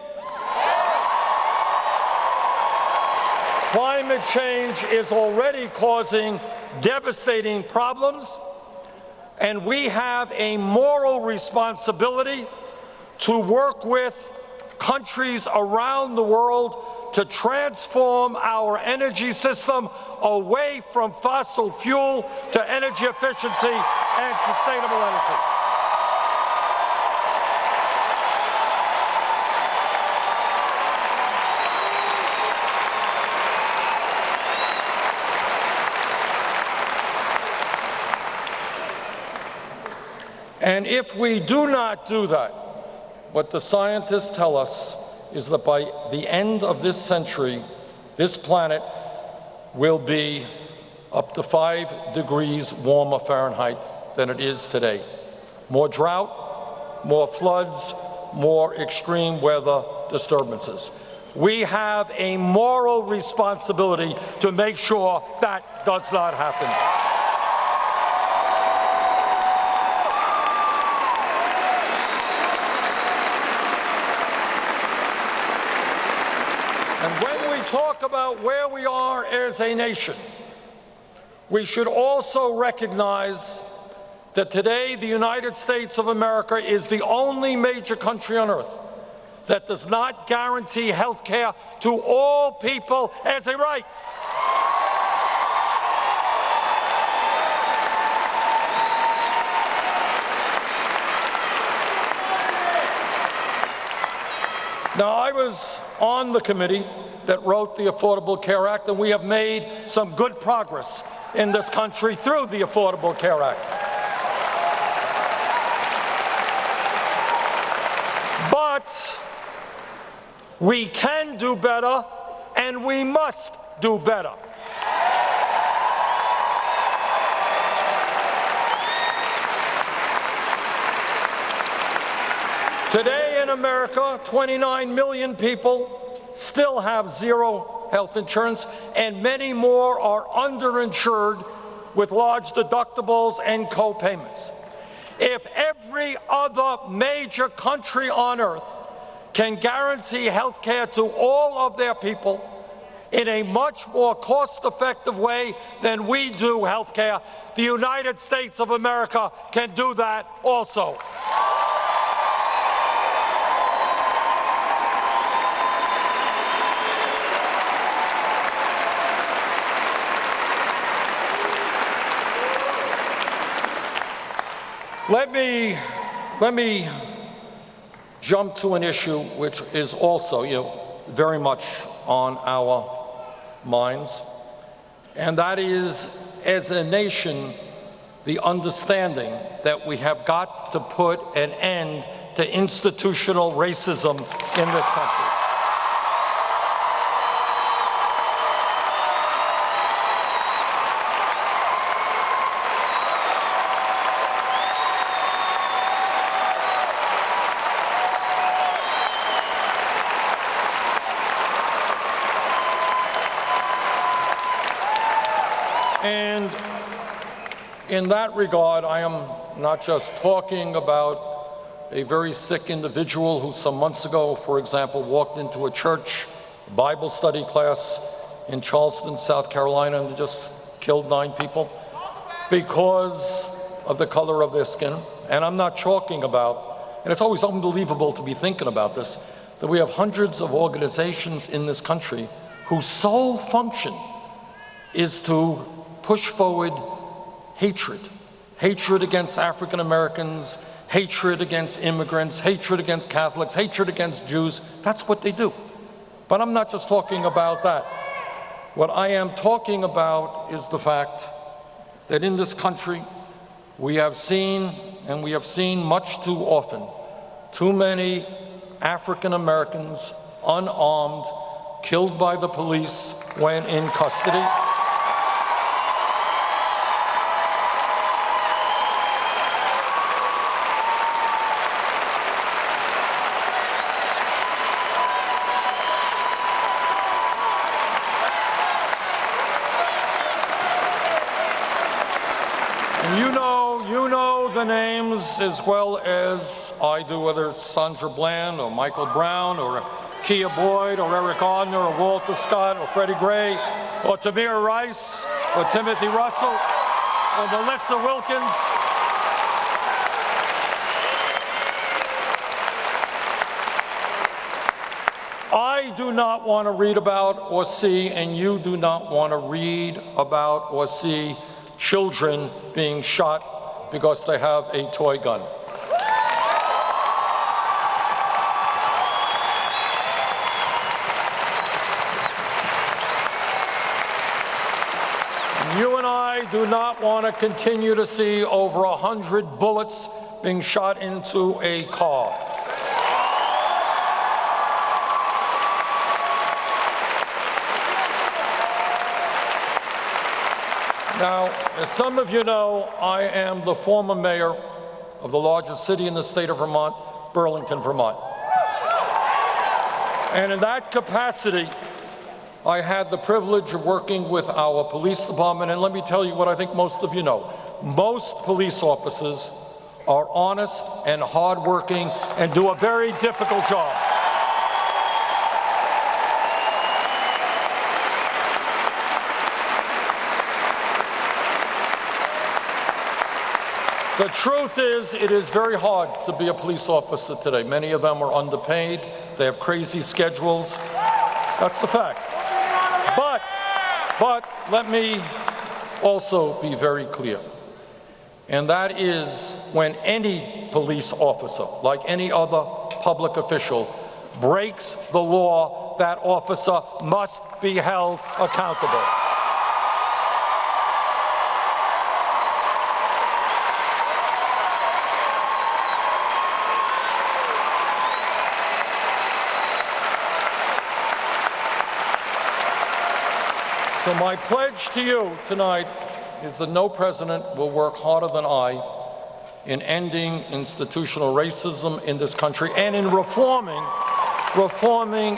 Climate change is already causing devastating problems, and we have a moral responsibility to work with countries around the world to transform our energy system away from fossil fuel to energy efficiency and sustainable energy. And if we do not do that, what the scientists tell us is that by the end of this century, this planet will be up to 5 degrees warmer Fahrenheit than it is today. More drought, more floods, more extreme weather disturbances. We have a moral responsibility to make sure that does not happen. And when we talk about where we are as a nation, we should also recognize that today the United States of America is the only major country on earth that does not guarantee health care to all people as a right. Now, I was on the committee that wrote the Affordable Care Act, and we have made some good progress in this country through the Affordable Care Act. But we can do better, and we must do better. Today in America, 29 million people still have zero health insurance, and many more are underinsured with large deductibles and co-payments. If every other major country on earth can guarantee health care to all of their people in a much more cost-effective way than we do health care, the United States of America can do that also. Let me jump to an issue which is also, very much on our minds, and that is, as a nation, the understanding that we have got to put an end to institutional racism in this country. And in that regard, I am not just talking about a very sick individual who some months ago, for example, walked into a church Bible study class in Charleston, South Carolina, and just killed 9 people because of the color of their skin. And I'm not talking about, and it's always unbelievable to be thinking about this, that we have hundreds of organizations in this country whose sole function is to push forward hatred against African Americans, hatred against immigrants, hatred against Catholics, hatred against Jews. That's what they do. But I'm not just talking about that. What I am talking about is the fact that in this country, we have seen, and we have seen much too often, too many African Americans unarmed, killed by the police when in custody. You know the names as well as I do, whether it's Sandra Bland or Michael Brown or Kia Boyd or Eric Gardner or Walter Scott or Freddie Gray or Tamir Rice or Timothy Russell or Melissa Wilkins. I do not want to read about or see, and you do not want to read about or see, children being shot because they have a toy gun. You and I do not want to continue to see over 100 bullets being shot into a car. Now, as some of you know, I am the former mayor of the largest city in the state of Vermont, Burlington, Vermont. And in that capacity, I had the privilege of working with our police department, and let me tell you what I think most of you know. Most police officers are honest and hardworking and do a very difficult job. The truth is, it is very hard to be a police officer today. Many of them are underpaid. They have crazy schedules. That's the fact. But let me also be very clear. And that is, when any police officer, like any other public official, breaks the law, that officer must be held accountable. So my pledge to you tonight is that no president will work harder than I in ending institutional racism in this country and in reforming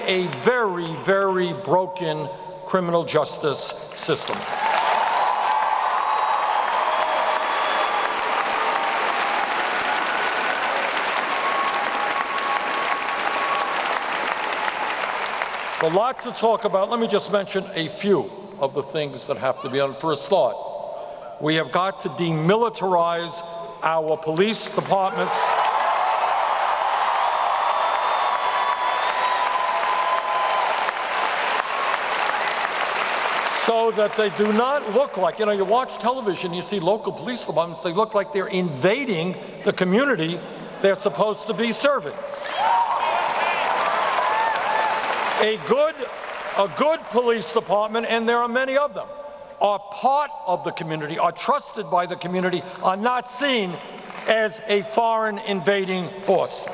a very, very broken criminal justice system. So a lot to talk about. Let me just mention a few of the things that have to be done. For a start, we have got to demilitarize our police departments. So that they do not look like, you watch television, you see local police departments, they look like they're invading the community they're supposed to be serving. A good police department, and there are many of them, are part of the community, are trusted by the community, are not seen as a foreign invading force.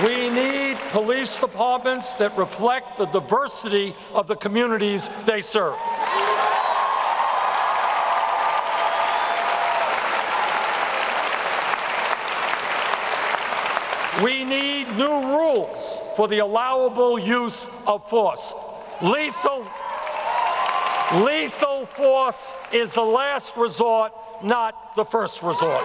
We need police departments that reflect the diversity of the communities they serve. We need new rules for the allowable use of force. Lethal force is the last resort, not the first resort.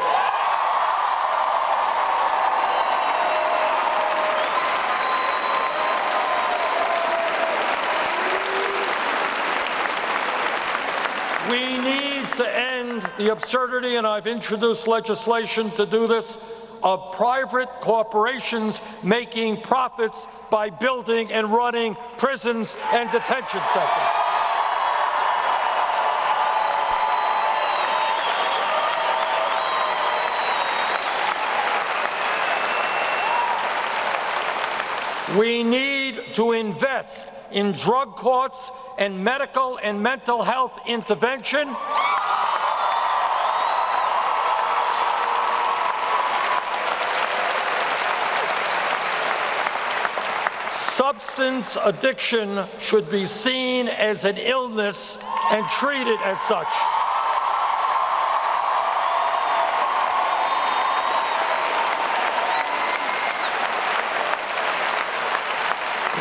We need to end the absurdity, and I've introduced legislation to do this, of private corporations making profits by building and running prisons and detention centers. We need to invest in drug courts and medical and mental health intervention. Substance addiction should be seen as an illness and treated as such.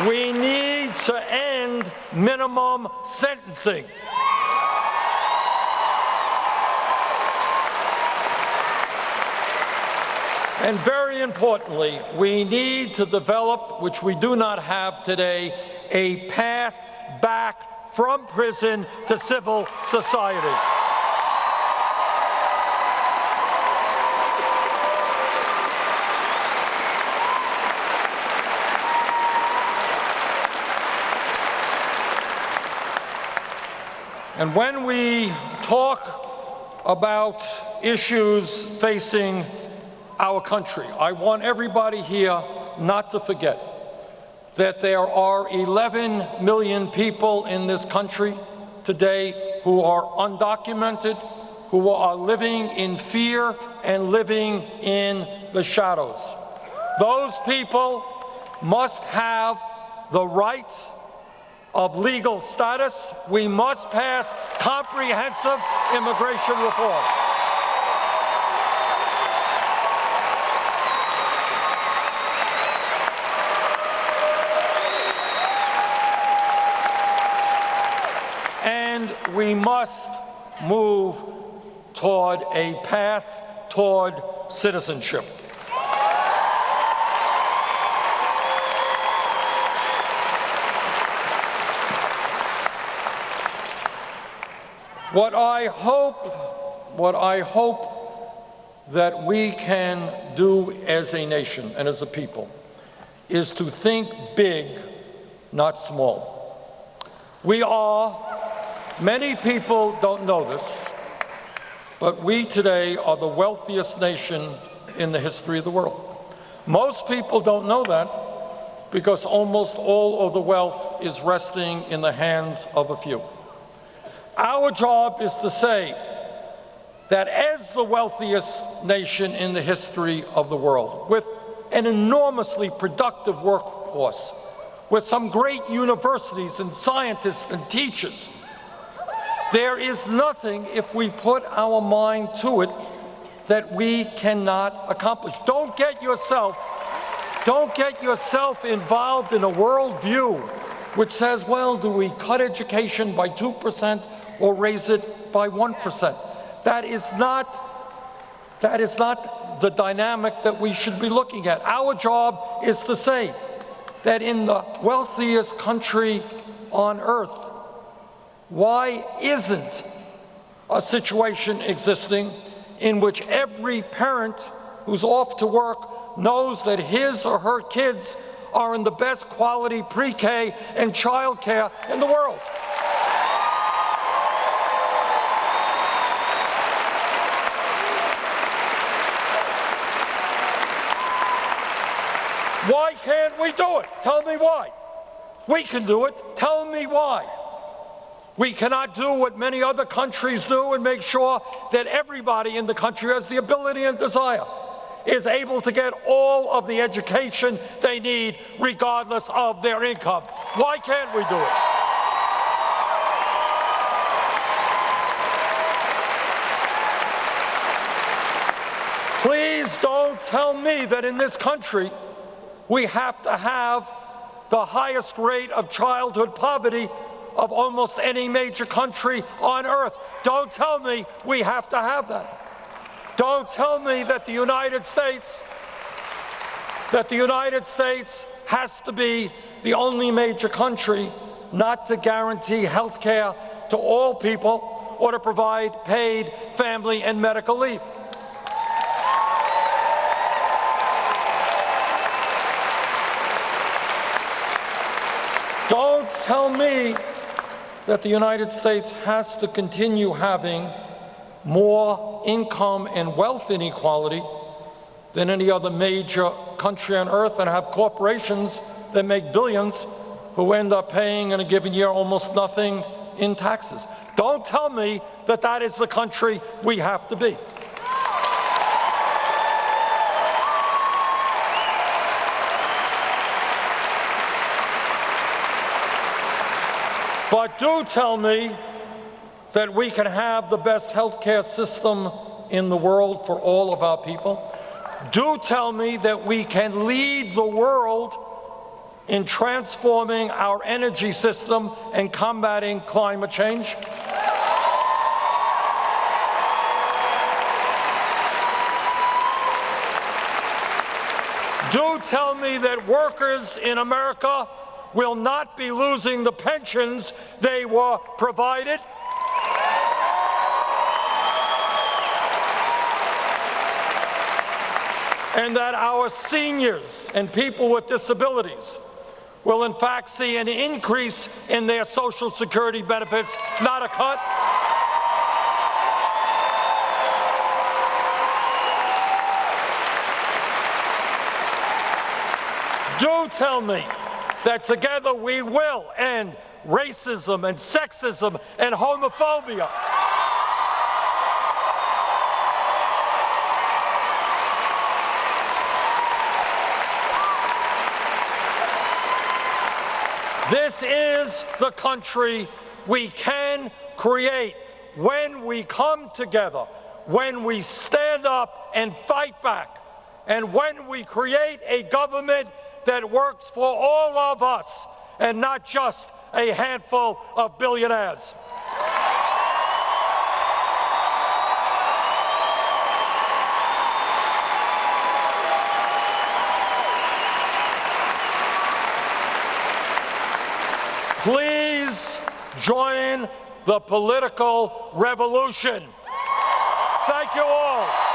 We need to end minimum sentencing. And very importantly, we need to develop, which we do not have today, a path back from prison to civil society. And when we talk about issues facing our country, I want everybody here not to forget that there are 11 million people in this country today who are undocumented, who are living in fear and living in the shadows. Those people must have the rights of legal status. We must pass comprehensive immigration reform. And we must move toward a path toward citizenship. What I hope that we can do as a nation and as a people is to think big, not small. Many people don't know this, but we today are the wealthiest nation in the history of the world. Most people don't know that because almost all of the wealth is resting in the hands of a few. Our job is to say that as the wealthiest nation in the history of the world, with an enormously productive workforce, with some great universities and scientists and teachers, there is nothing, if we put our mind to it, that we cannot accomplish. Don't get yourself involved in a worldview which says, well, do we cut education by 2% or raise it by 1%? That is not the dynamic that we should be looking at. Our job is to say that in the wealthiest country on earth, why isn't a situation existing in which every parent who's off to work knows that his or her kids are in the best quality pre-K and child care in the world? Why can't we do it? Tell me why. We can do it. Tell me why. We cannot do what many other countries do and make sure that everybody in the country has the ability and desire, is able to get all of the education they need regardless of their income. Why can't we do it? Please don't tell me that in this country we have to have the highest rate of childhood poverty of almost any major country on earth. Don't tell me we have to have that. Don't tell me that the United States has to be the only major country not to guarantee health care to all people or to provide paid family and medical leave. Don't tell me that the United States has to continue having more income and wealth inequality than any other major country on earth and have corporations that make billions who end up paying in a given year almost nothing in taxes. Don't tell me that that is the country we have to be. But do tell me that we can have the best healthcare system in the world for all of our people. Do tell me that we can lead the world in transforming our energy system and combating climate change. Do tell me that workers in America will not be losing the pensions they were provided. And that our seniors and people with disabilities will in fact see an increase in their Social Security benefits, not a cut. Do tell me that together we will end racism and sexism and homophobia. This is the country we can create when we come together, when we stand up and fight back, and when we create a government that works for all of us and not just a handful of billionaires. Please join the political revolution. Thank you all.